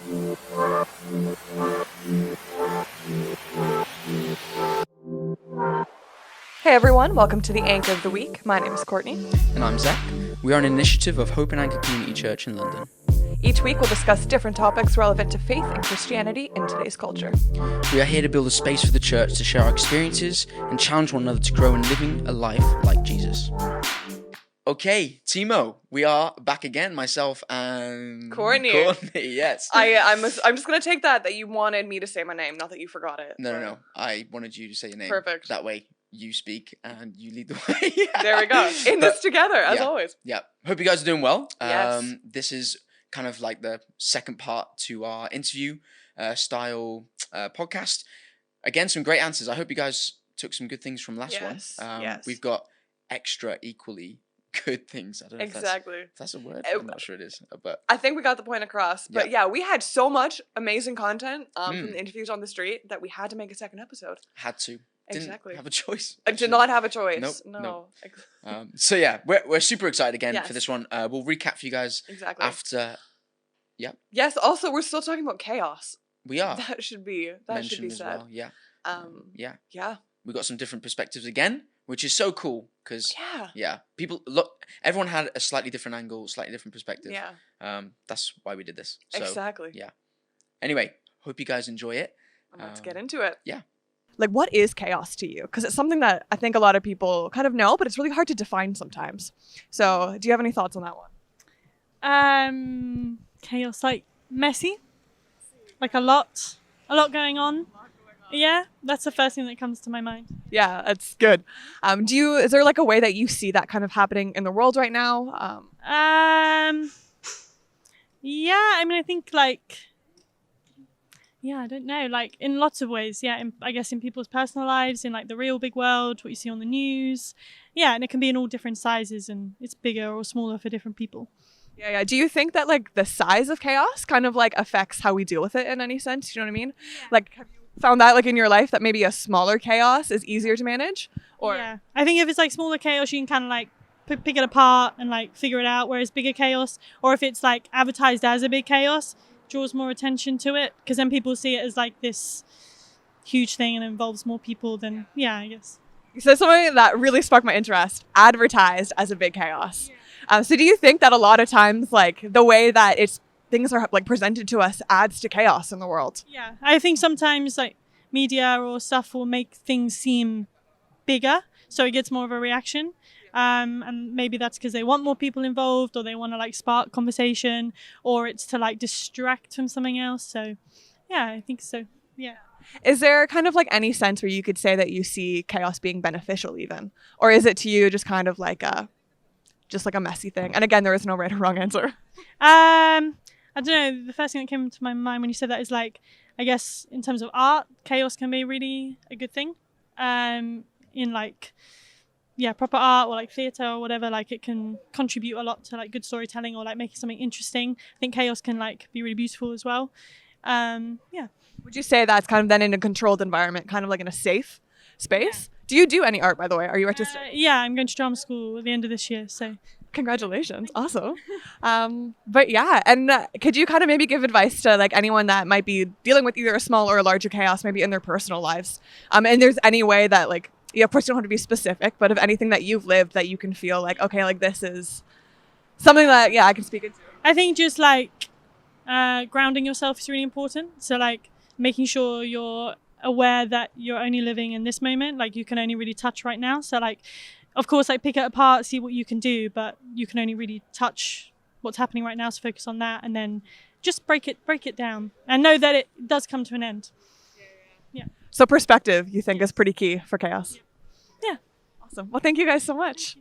Hey everyone, welcome to the Anchor of the Week. My name is Courtney. And I'm Zach. We are an initiative of Hope and Anchor Community Church in London. Each week we'll discuss different topics relevant to faith and Christianity in today's culture. We are here to build a space for the church to share our experiences and challenge one another to grow in living a life like Jesus. Okay, Timo, we are back again, myself and Courtney, yes. I'm just going to take that you wanted me to say my name, not that you forgot it. No. I wanted you to say your name. Perfect. That way you speak and you lead the way. There we go. This together, as always. Yeah. Hope you guys are doing well. Yes. This is kind of like the second part to our interview style podcast. Again, some great answers. I hope you guys took some good things from last one. Yes. We've got extra equally good things. I don't know if that's a word. I'm not sure it is, but I think we got the point across. But yeah, we had so much amazing content from the interviews on the street that we had to make a second episode. Had to. Exactly. Didn't have a choice. I did not have a choice. Nope. No. So yeah, we're super excited again for this one. We'll recap for you guys after. Yeah. Yes. Also, we're still talking about chaos. We are. That should be said. Well. Yeah. Yeah. We got some different perspectives again, which is so cool because people look. Everyone had a slightly different angle, slightly different perspective. Yeah. That's why we did this. So, exactly. Yeah. Anyway, hope you guys enjoy it. Let's get into it. Yeah. Like, what is chaos to you? Because it's something that I think a lot of people kind of know, but it's really hard to define sometimes. So, do you have any thoughts on that one? Chaos, like messy, like a lot going on. Yeah, that's the first thing that comes to my mind. Yeah, that's good. Is there like a way that you see that kind of happening in the world right now? Yeah, I mean, I think I don't know, like in lots of ways. Yeah, I guess in people's personal lives, in like the real big world, what you see on the news. Yeah, and it can be in all different sizes, and it's bigger or smaller for different people. Yeah. Do you think that like the size of chaos kind of like affects how we deal with it in any sense? You know what I mean? Yeah. Like, have you found that like in your life that maybe a smaller chaos is easier to manage? Or yeah, I think if it's like smaller chaos, you can kind of like pick it apart and like figure it out. Whereas bigger chaos, or if it's like advertised as a big chaos, draws more attention to it because then people see it as like this huge thing and involves more people. Then I guess. So something that really sparked my interest: advertised as a big chaos. Yeah. So do you think that a lot of times, like the way that things are like presented to us adds to chaos in the world? Yeah, I think sometimes like media or stuff will make things seem bigger, so it gets more of a reaction. And maybe that's because they want more people involved, or they want to like spark conversation, or it's to like distract from something else. So yeah, I think so. Yeah. Is there kind of like any sense where you could say that you see chaos being beneficial even? Or is it to you just kind of like a messy thing? And again, there is no right or wrong answer. I don't know. The first thing that came to my mind when you said that is like, I guess in terms of art, chaos can be really a good thing. In like, proper art or like theatre or whatever, like it can contribute a lot to like good storytelling or like making something interesting. I think chaos can like be really beautiful as well. Would you say that's kind of then in a controlled environment, kind of like in a safe space? Yeah. Do you do any art, by the way? Are you artistic? I'm going to drama school at the end of this year, so. Congratulations. Awesome. But yeah, and could you kind of maybe give advice to like anyone that might be dealing with either a small or a larger chaos, maybe in their personal lives? And there's any way that like, of course you don't have to be specific, but if anything that you've lived that you can feel like, okay, like this is something that, I can speak into. I think just like grounding yourself is really important. So like making sure you're aware that you're only living in this moment, like you can only really touch right now. So like, of course, like pick it apart, see what you can do, but you can only really touch what's happening right now. So focus on that, and then just break it down, and know that it does come to an end. Yeah. So perspective, you think, is pretty key for chaos. Yeah. Awesome. Well, thank you guys so much.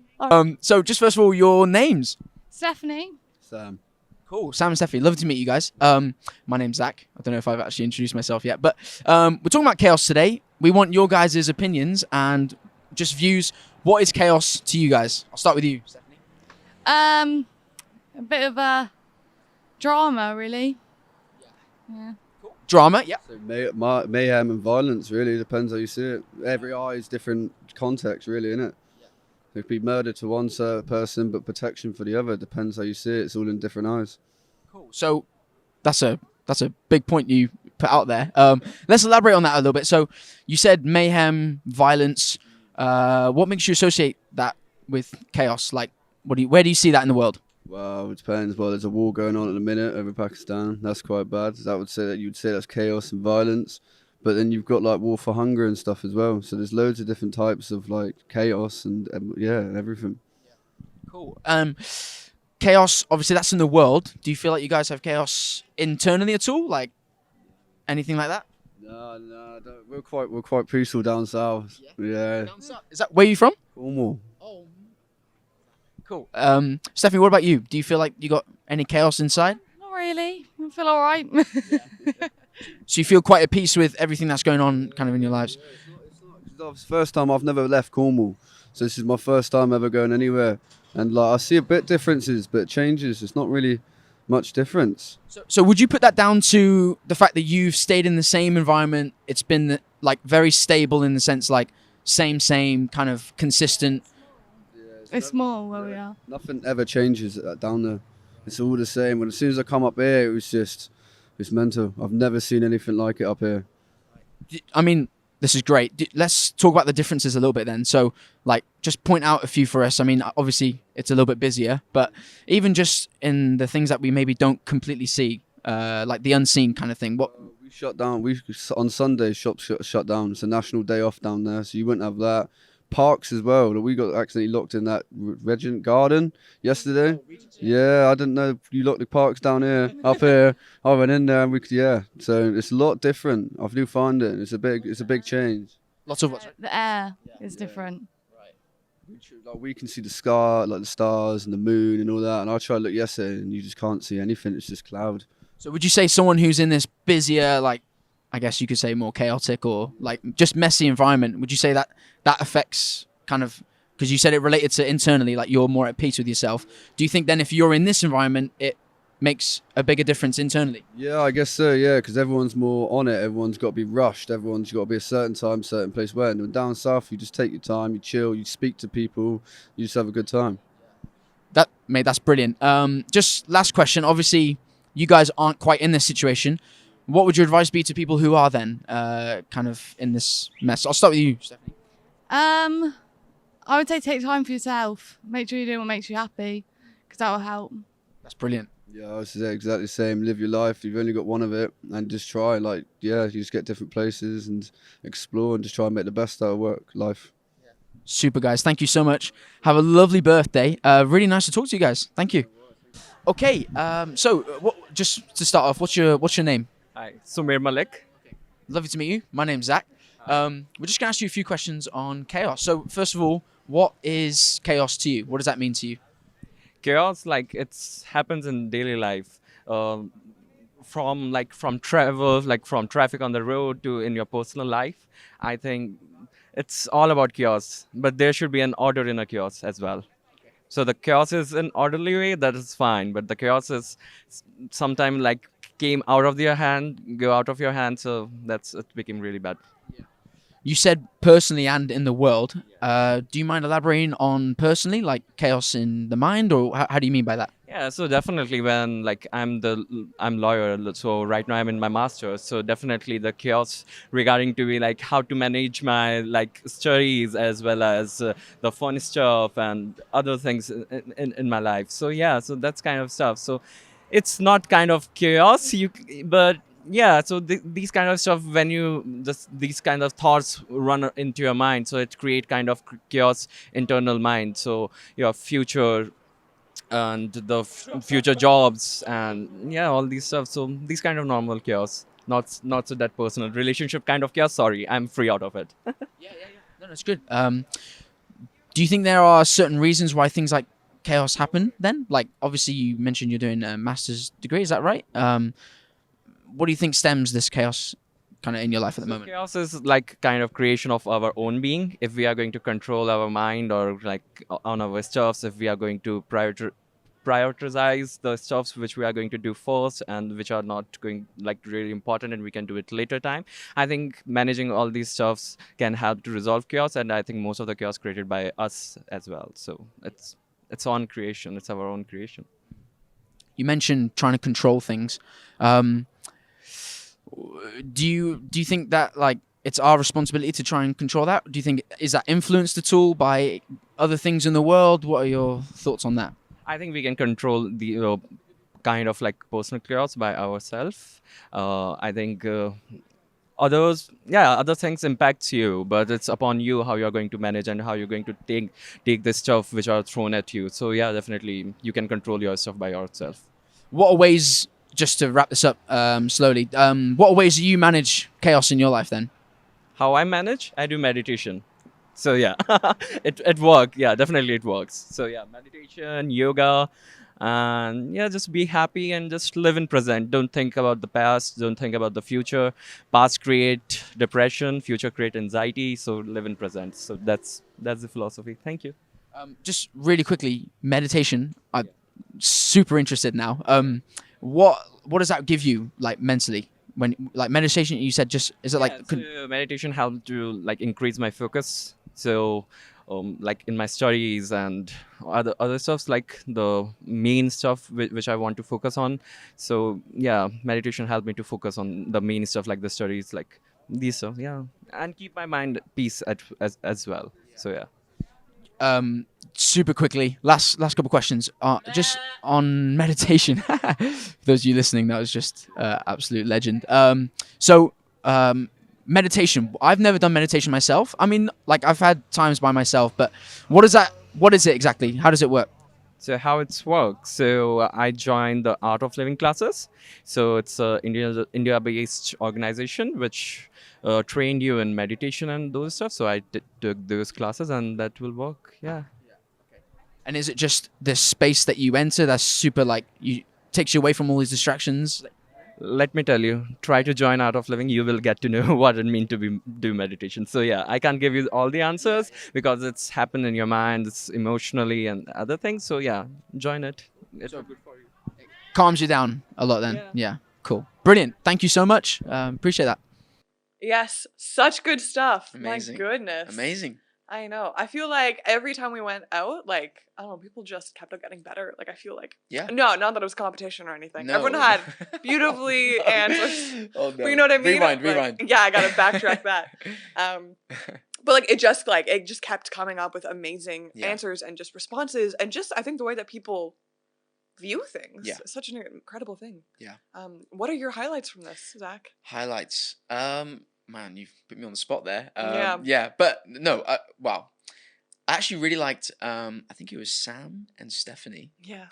So just first of all, your names. Stephanie. Sam. Cool. Sam and Stephanie. Lovely to meet you guys. My name's Zach. I don't know if I've actually introduced myself yet, but we're talking about chaos today. We want your guys' opinions and just views. What is chaos to you guys? I'll start with you, Stephanie. A bit of a drama, really. Yeah. Cool. Drama, yeah. So mayhem and violence, really, depends how you see it. Every eye is different context, really, innit? Yeah. It could be murder to one person, but protection for the other. Depends how you see it. It's all in different eyes. Cool. So that's a That's a big point you put out there. Let's elaborate on that a little bit. So you said mayhem, violence. What makes you associate that with chaos? Like, where do you see that in the world? Well, it depends. Well, there's a war going on at the minute over Pakistan. That's quite bad. You'd say that's chaos and violence. But then you've got like war for hunger and stuff as well. So there's loads of different types of like chaos and yeah, everything. Cool. Chaos, obviously, that's in the world. Do you feel like you guys have chaos internally at all? Like anything like that? No, we're quite peaceful down south. Yeah. Is that where you from? Cornwall. Oh, cool. Stephanie, what about you? Do you feel like you got any chaos inside? Not really. I feel all right. So you feel quite at peace with everything that's going on kind of in your lives? It's the first time I've never left Cornwall. So this is my first time ever going anywhere. And like I see a bit differences, but it changes. It's not really much difference. So would you put that down to the fact that you've stayed in the same environment? It's been like very stable in the sense like same kind of consistent. It's small where we are. Nothing ever changes down there. It's all the same. When as soon as I come up here, it's mental. I've never seen anything like it up here. I mean, this is great. Let's talk about the differences a little bit then. So, like, just point out a few for us. I mean, obviously, it's a little bit busier, but even just in the things that we maybe don't completely see, like the unseen kind of thing. What We shut down. On Sundays, shops shut down. It's a national day off down there, so you wouldn't have that. Parks as well. We got accidentally locked in that Regent Garden yesterday. Yeah, I didn't know you locked the parks down here. Up here, I went in there and So it's a lot different. I do find it. It's a big change. lots of what's The air is different. Like we can see the sky, like the stars and the moon and all that. And I tried to look yesterday, and you just can't see anything. It's just cloud. So would you say someone who's in this busier, like, I guess you could say more chaotic or like just messy environment, would you say that affects kind of, because you said it related to internally, like you're more at peace with yourself. Do you think then if you're in this environment, it makes a bigger difference internally? Yeah, I guess so, yeah, because everyone's more on it. Everyone's got to be rushed. Everyone's got to be a certain time, certain place. When down south, you just take your time, you chill, you speak to people, you just have a good time. That's brilliant. Just last question. Obviously, you guys aren't quite in this situation. What would your advice be to people who are then kind of in this mess? I'll start with you, Stephanie. I would say take time for yourself. Make sure you're doing what makes you happy, because that will help. That's brilliant. Yeah, I was exactly the same. Live your life. You've only got one of it, and just try. Like, yeah, you just get different places and explore, and just try and make the best out of life. Super, guys. Thank you so much. Have a lovely birthday. Really nice to talk to you guys. Thank you. Okay. Just to start off, what's your name? Hi, Sumer Malik. Lovely to meet you. My name's Zach. We're just going to ask you a few questions on chaos. So, first of all, what is chaos to you? What does that mean to you? Chaos, like it happens in daily life, from travel, like from traffic on the road to in your personal life. I think it's all about chaos, but there should be an order in a chaos as well. So the chaos is an orderly way, that is fine, but the chaos is sometimes like go out of your hand, so it became really bad. You said personally and in the world. Do you mind elaborating on personally, like chaos in the mind, or how do you mean by that? Yeah, so definitely when like I'm lawyer, so right now I'm in my master's, so definitely the chaos regarding to be like how to manage my like studies as well as the fun stuff and other things in my life. So yeah, so that's kind of stuff. So it's not kind of chaos, but yeah, so these kind of stuff, when these kind of thoughts run into your mind, so it create kind of chaos internal mind. So your future and the future jobs and yeah, all these stuff. So these kind of normal chaos, not so that personal relationship kind of chaos. Sorry, I'm free out of it. Yeah. No, that's good. Do you think there are certain reasons why things like chaos happen then? Like, obviously you mentioned you're doing a master's degree, is that right? What do you think stems this chaos kind of in your life at the moment? Chaos is like kind of creation of our own being. If we are going to control our mind or like on our stuffs, if we are going to prioritize the stuffs which we are going to do first and which are not going like really important and we can do it later time. I think managing all these stuffs can help to resolve chaos, and I think most of the chaos created by us as well. So it's on creation. It's our own creation. You mentioned trying to control things. do you think that like it's our responsibility to try and control that? Do you think is that influenced at all by other things in the world? What are your thoughts on that? I think we can control the kind of like personal chaos by ourselves. I think other things impact you, but it's upon you how you're going to manage and how you're going to take the stuff which are thrown at you. So yeah, definitely you can control your stuff by yourself. What are ways, just to wrap this up slowly, what are ways do you manage chaos in your life then? How I manage? I do meditation. So yeah, it works. Yeah, definitely it works. So yeah, meditation, yoga, and yeah, just be happy and just live in present. Don't think about the past. Don't think about the future. Past create depression. Future create anxiety. So live in present. So that's the philosophy. Thank you. Just really quickly, meditation. I'm super interested now. What does that give you like mentally? When like meditation, you said just is it like so meditation helped to like increase my focus. So like in my studies and other stuffs, like the main stuff which I want to focus on. So yeah, meditation helped me to focus on the main stuff like the studies, like these stuff. Yeah, and keep my mind at peace as well. So yeah. Super quickly, last couple questions. Just on meditation. For those of you listening, that was just absolute legend. Meditation. I've never done meditation myself. I mean, like I've had times by myself, but what is that? What is it exactly? How does it work? So how it works? So I joined the Art of Living classes. So it's a India-based organization which trained you in meditation and those stuff. So I took those classes, and that will work. Yeah. And is it just the space that you enter that's super like takes you away from all these distractions? Let me tell you, try to join Art of Living. You will get to know what it means to do meditation. So yeah, I can't give you all the answers because it's happened in your mind, it's emotionally and other things. So yeah, join it. It's good for you. Calms you down a lot then. Yeah. Cool. Brilliant. Thank you so much. Appreciate that. Yes, such good stuff. Amazing. My goodness. Amazing. I know. I feel like every time we went out, like, I don't know, people just kept on getting better. Like, I feel like. Yeah. No, not that it was competition or anything. No. Everyone had beautifully answers. Oh, no. But you know what I mean? Rewind. Yeah, I gotta backtrack that. But like it just kept coming up with amazing answers and just responses and just I think the way that people view things is such an incredible thing. Yeah. What are your highlights from this, Zach? Highlights. Man, you've put me on the spot there. Yeah, but no. Wow. I actually really liked. I think it was Sam and Stephanie. Yes.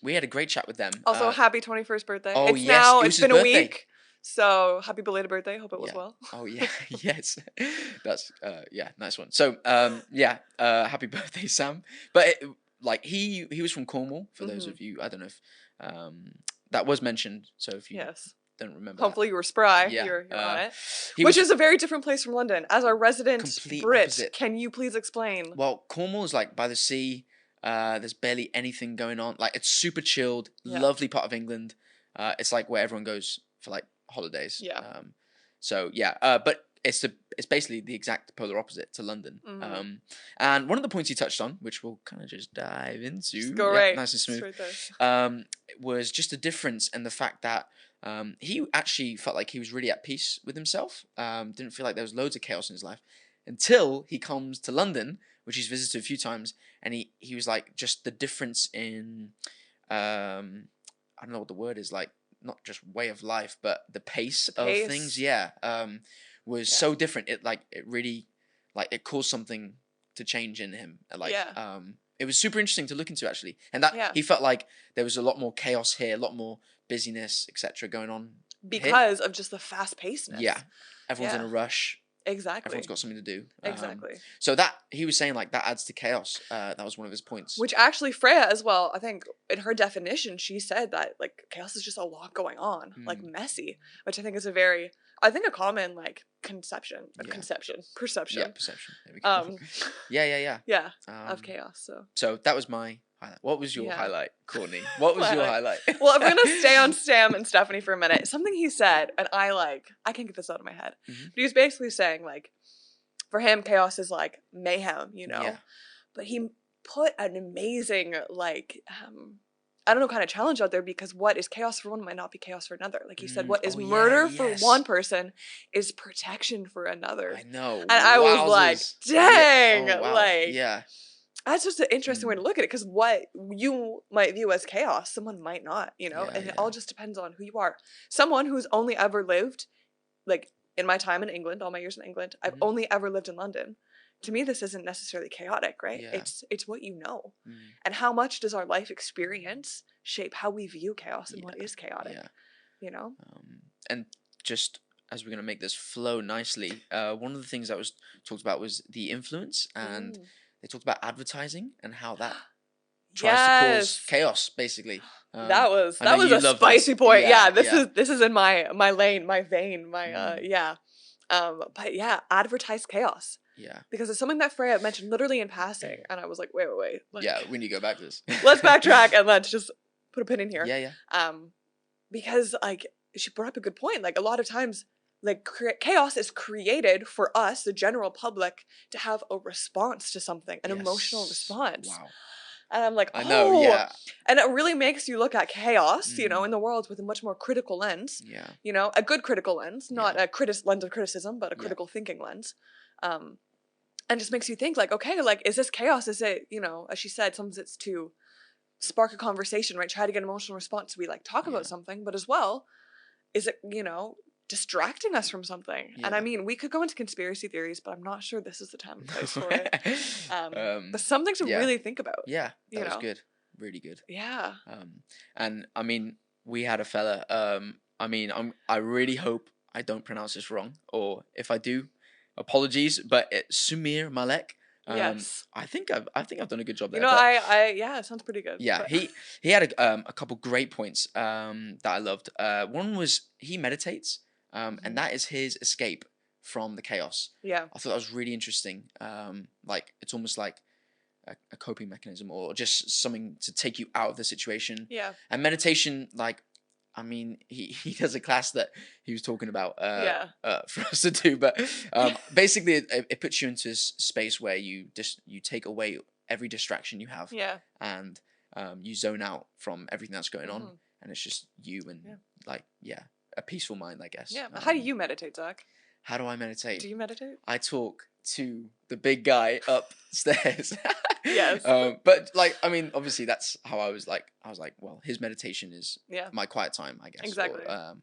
We had a great chat with them. Also, happy 21st birthday. Oh, it's yes, now. it was It's his been a birthday. week. So happy belated birthday. Hope it was well. Oh yeah, yes. That's nice one. So happy birthday, Sam. But he was from Cornwall. For those of you, I don't know if that was mentioned. So if you don't remember, hopefully you were spry. Yeah. You're on it. Which Which is a very different place from London. As our resident Complete Brit, opposite. can you please explain? Well, Cornwall is like by the sea. There's barely anything going on. Like it's super chilled, lovely part of England. It's like where everyone goes for like holidays. Yeah. But it's basically the exact polar opposite to London. Mm-hmm. And one of the points he touched on, which we'll kind of just dive into, Just go right, nice and smooth, right was just a difference in the fact that he actually felt like he was really at peace with himself. Didn't feel like there was loads of chaos in his life until he comes to London, which he's visited a few times, and he was like just the difference in I don't know what the word is, like not just way of life, but the pace of things. Was so different. It really it caused something to change in him. It was super interesting to look into actually, and that he felt like there was a lot more chaos here, a lot more busyness, etc. going on because of just the fast pacedness. Yeah, everyone's in a rush. Exactly. Everyone's got something to do. Exactly. So that he was saying that adds to chaos. That was one of his points. Which actually Freya as well, I think in her definition, she said that chaos is just a lot going on, messy, which I think is a common perception. Yeah, perception. There we go. Of chaos. So that was my highlight. What was your highlight, Courtney? What was your highlight? Well, if we're gonna stay on Sam and Stephanie for a minute, something he said, and I can't get this out of my head. Mm-hmm. But he was basically saying for him, chaos is mayhem, you know. Yeah. But he put an amazing I don't know, kind of challenge out there, because what is chaos for one might not be chaos for another. Like you said, what is Oh, yeah, murder for yes. one person is protection for another. I know. And I was like, Wowzers. dang, Yeah. Oh, wow. like, Yeah. that's just an interesting way to look at it, because what you might view as chaos, someone might not, you know, Yeah, and it yeah. all just depends on who you are. Someone who's only ever lived, like in my time in England, all my years in England, I've only ever lived in London. To me, this isn't necessarily chaotic, right? Yeah. It's what you know. And how much does our life experience shape how we view chaos and what is chaotic, Yeah. you know? And just as we're going to make this flow nicely, one of the things that was talked about was the influence, and they talked about advertising and how that tries to cause chaos, basically. That was I know a you love spicy this. point. Yeah, This is in my lane, my vein, my but yeah, advertised chaos. Yeah. Because it's something that Freya mentioned literally in passing, and I was like, wait. Like, Yeah, we need to go back to this. let's backtrack and let's just put a pin in here. Yeah. Because like she brought up a good point. Like a lot of times, like chaos is created for us, the general public, to have a response to something, an emotional response. Wow. And I'm like, I know, yeah. And it really makes you look at chaos, you know, in the world with a much more critical lens. Yeah. You know, a good critical lens, not a lens of criticism, but a critical thinking lens. And just makes you think like, okay, like, is this chaos? Is it, you know, as she said, sometimes it's to spark a conversation, right? Try to get an emotional response. We like talk about something, but as well, is it, you know, distracting us from something? And I mean, we could go into conspiracy theories, but I'm not sure this is the time and place for it. But something to really think about. Yeah, that was good. Really good. Yeah. And I mean, we had a fella, I mean, I really hope I don't pronounce this wrong, or if I do, apologies, but it's Sumir Malek. Yes. I think I've done a good job there. You know, it sounds pretty good. Yeah, but. he had a couple great points that I loved. One was he meditates, and that is his escape from the chaos. Yeah. I thought that was really interesting. Like it's almost like a coping mechanism, or just something to take you out of the situation. Yeah. And meditation, like, I mean, he does a class that he was talking about for us to do, but basically it puts you into this space where you take away every distraction you have, and you zone out from everything that's going on, and it's just you and a peaceful mind, I guess. Yeah. How do you meditate, Zach? How do I meditate? Do you meditate? I talk to the big guy upstairs. Yes. But like, I mean, obviously that's how I was like, well, his meditation is my quiet time, I guess. Exactly. Or,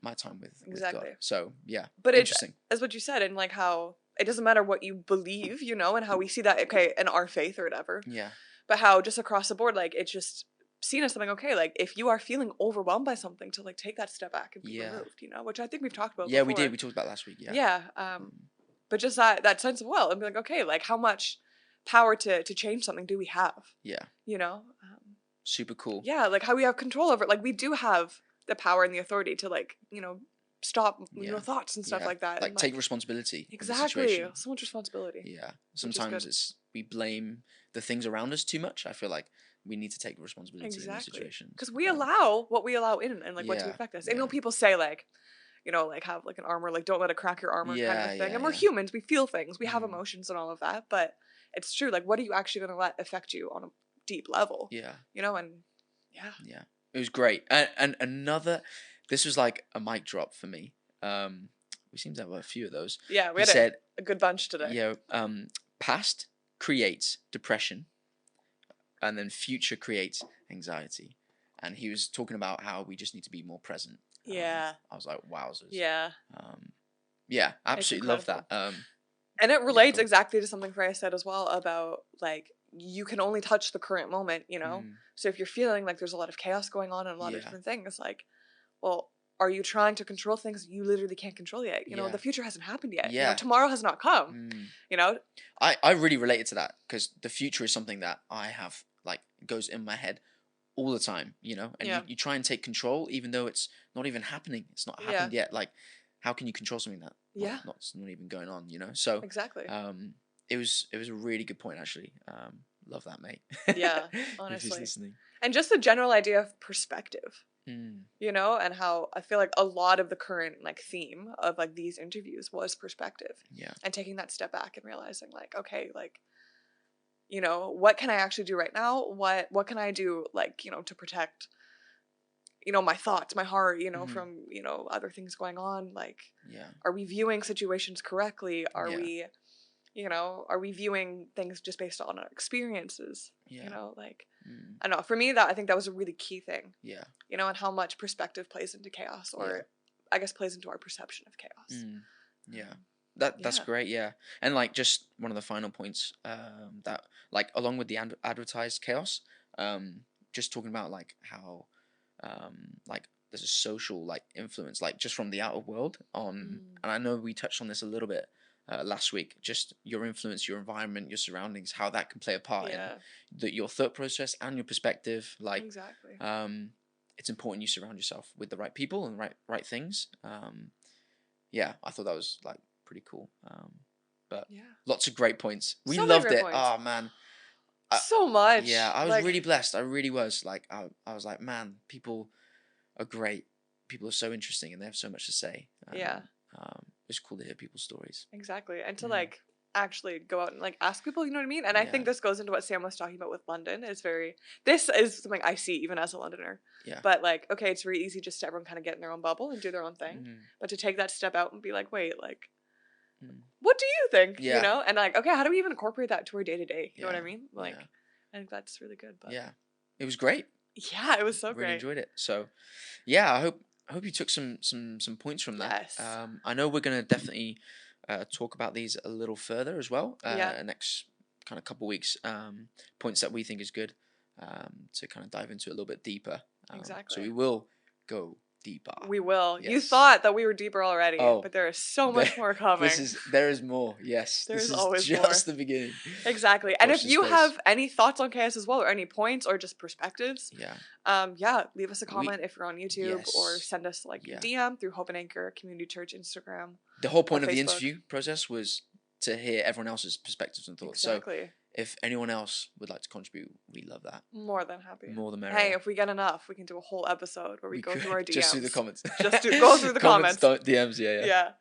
my time with God. So yeah. But interesting. It's what you said, and like how it doesn't matter what you believe, you know, and how we see that, okay, in our faith or whatever. Yeah. But how just across the board, like it's just seen as something, okay, like if you are feeling overwhelmed by something, to like take that step back and be removed, you know, which I think we've talked about before. We did. We talked about last week. Yeah. Yeah. But just that sense of, well, and be like, okay, like how much power to change something do we have? Yeah. You know? Super cool. Yeah, like how we have control over it. Like we do have the power and the authority to like, you know, stop you know, thoughts and stuff like that. Like and, take responsibility. Exactly. So much responsibility. Yeah. Sometimes we blame the things around us too much. I feel like we need to take responsibility in these situations. Because we allow what we allow in, and like what to affect us. And you know, people say like, you know, like have like an armor, like don't let it crack your armor kind of a thing. And we're humans, we feel things, we have emotions and all of that. But it's true, like what are you actually going to let affect you on a deep level? Yeah. You know, and yeah. It was great. And another, this was like a mic drop for me. We seem to have a few of those. Yeah, we had a good bunch today. Yeah. Past creates depression, and then future creates anxiety. And he was talking about how we just need to be more present. Yeah. I was like, wowzers. Yeah. Yeah, absolutely love that. And it relates exactly to something Freya said as well about like you can only touch the current moment, you know? So if you're feeling like there's a lot of chaos going on and a lot of different things, like, well, are you trying to control things you literally can't control yet? You know, the future hasn't happened yet. Yeah. You know, tomorrow has not come. You know? I really related to that because the future is something that I have, like, goes in my head all the time, you know? And you try and take control even though it's not even happening. It's not happened yet. Like, how can you control something that not even going on, you know? So exactly. It was a really good point actually. Love that, mate. Yeah, honestly. And just the general idea of perspective. You know, and how I feel like a lot of the current like theme of like these interviews was perspective. Yeah. And taking that step back and realizing like, okay, like you know, what can I actually do right now? What can I do, like, you know, to protect, you know, my thoughts, my heart, you know, from, you know, other things going on? Like, are we viewing situations correctly? Are we, you know, are we viewing things just based on our experiences? You know, like, I don't know. For me, I think that was a really key thing. Yeah. You know, and how much perspective plays into chaos, or I guess plays into our perception of chaos. Yeah. That's great, yeah. And like just one of the final points, that like along with the advertised chaos, just talking about like how like there's a social like influence like just from the outer world on, and I know we touched on this a little bit last week, just your influence, your environment, your surroundings, how that can play a part in your thought process and your perspective. Like exactly. It's important you surround yourself with the right people and right things. Yeah, I thought that was like pretty cool. But lots of great points. We So many loved great it. points. Oh man. So much. Yeah, I was like, really blessed. I really was. Like I was like, man, people are great. People are so interesting and they have so much to say. It's cool to hear people's stories. Exactly. And to like actually go out and like ask people, you know what I mean? And I think this goes into what Sam was talking about with London. This is something I see even as a Londoner. Yeah. But like, okay, it's really easy just to everyone kind of get in their own bubble and do their own thing. But to take that step out and be like, wait, like, what do you think? Yeah. You know? And like, okay, how do we even incorporate that to our day to day? You know what I mean? Like, I think that's really good. But yeah, it was great. Yeah, it was so great. Really enjoyed it. So, yeah, I hope you took some points from that. Yes. I know we're gonna definitely talk about these a little further as well. Next kind of couple weeks. Points that we think is good to kind of dive into a little bit deeper. Exactly. So we will go deeper. We will. Yes. You thought that we were deeper already, but there is so much more coming. There is more. Yes, There's this is always just more. the beginning. Exactly. And if Watch you this have any thoughts on chaos as well, or any points, or just perspectives, leave us a comment if you're on YouTube, or send us like a DM through Hope and Anchor Community Church Instagram. The whole point of the Facebook. interview process was to hear everyone else's perspectives and thoughts. Exactly. So if anyone else would like to contribute, we love that. More than happy. More than merrier. Hey, if we get enough, we can do a whole episode where we go through our DMs. Just through the comments. Go through the comments. DMs, yeah.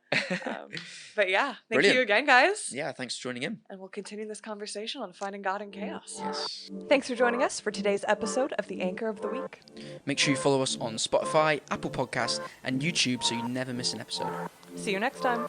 But yeah, thank Brilliant. you again, guys. Yeah, thanks for joining in. And we'll continue this conversation on finding God in chaos. Yes. Thanks for joining us for today's episode of The Anchor of the Week. Make sure you follow us on Spotify, Apple Podcasts, and YouTube so you never miss an episode. See you next time.